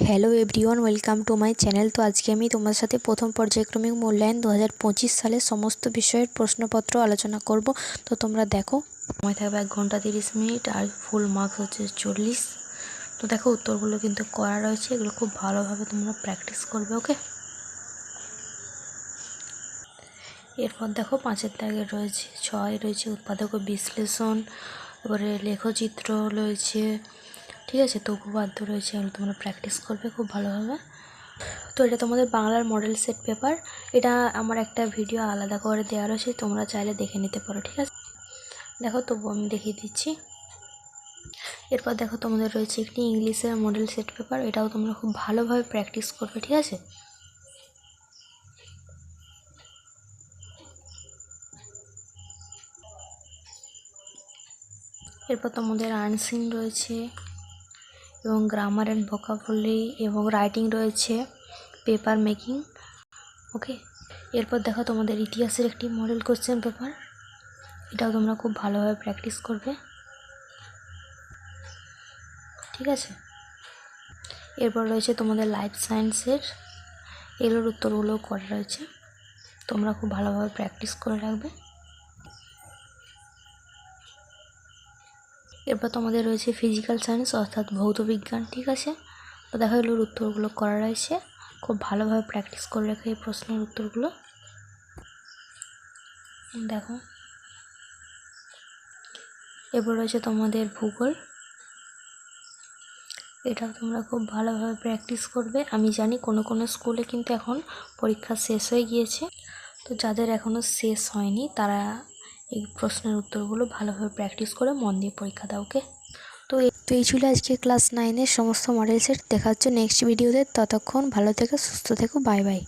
Hello everyone, welcome to my channel. তো আজকে আমি তোমার সাথে প্রথম পর্যায়ক্রমিক মূল্যায়ন 2025 সালের সমস্ত বিষয়ের প্রশ্নপত্র আলোচনা করব। তো তোমরা দেখো, সময় থাকবে 1 ঘন্টা 30 মিনিট আর ফুল মার্কস হচ্ছে 40। তো দেখো উত্তরগুলো কিন্তু করা রয়েছে, এগুলো খুব ভালোভাবে তোমরা প্র্যাকটিস করবে। ওকে, এরপর দেখো 5-এর দাগে রয়েছে 6 রয়েছে উৎপাদক ও বিশ্লেষণ, এবারে লেখচিত্র রয়েছে, ঠিক আছে। তো উপপাদ্য রয়েছে, এগুলো তোমরা প্র্যাকটিস করবে খুব ভালোভাবে। তো এটা তোমাদের বাংলার মডেল সেট পেপার, এটা আমার একটা ভিডিও আলাদা করে দেওয়া রয়েছে, তোমরা চাইলে দেখে নিতে পারো, ঠিক আছে। দেখো তবু আমি দেখিয়ে দিচ্ছি। এরপর দেখো তোমাদের রয়েছে একটি ইংলিশের মডেল সেট পেপার, এটাও তোমরা খুব ভালোভাবে প্র্যাকটিস করবে, ঠিক আছে। এরপর তোমাদের আনসিন রয়েছে এবং গ্রামার অ্যান্ড ভোকাবুলারি এবং রাইটিং রয়েছে, পেপার মেকিং। ওকে, এরপর দেখো তোমাদের ইতিহাসের একটি মডেল কোশ্চেন পেপার, এটাও তোমরা খুব ভালোভাবে প্র্যাকটিস করবে, ঠিক আছে। এরপর রয়েছে তোমাদের লাইফ সায়েন্সের, এগুলোর উত্তরগুলো করা রয়েছে, তোমরা খুব ভালোভাবে প্র্যাকটিস করে রাখবে। এরপর তোমাদের রয়েছে ফিজিক্যাল সায়েন্স অর্থাৎ ভৌত বিজ্ঞান, ঠিক আছে। তো দেখো এগুলোর উত্তরগুলো করা রয়েছে, খুব ভালোভাবে প্র্যাকটিস করে রাখো এই প্রশ্নের উত্তরগুলো। দেখো এরপর রয়েছে তোমাদের ভূগোল, এটাও তোমরা খুব ভালোভাবে প্র্যাকটিস করবে। আমি জানি কোনো কোনো স্কুলে কিন্তু এখন পরীক্ষা শেষ হয়ে গিয়েছে, তো যাদের এখনও শেষ হয়নি তারা এই প্রশ্নের উত্তরগুলো ভালোভাবে প্র্যাকটিস করে মন দিয়ে পরীক্ষা দাও। ওকে, তো এই ছিল আজকে ক্লাস 9-এর সমস্ত মডেল সেট। দেখা হচ্ছে নেক্সট ভিডিওতে, ততক্ষণ ভালো থেকো, সুস্থ থেকো, বাই বাই।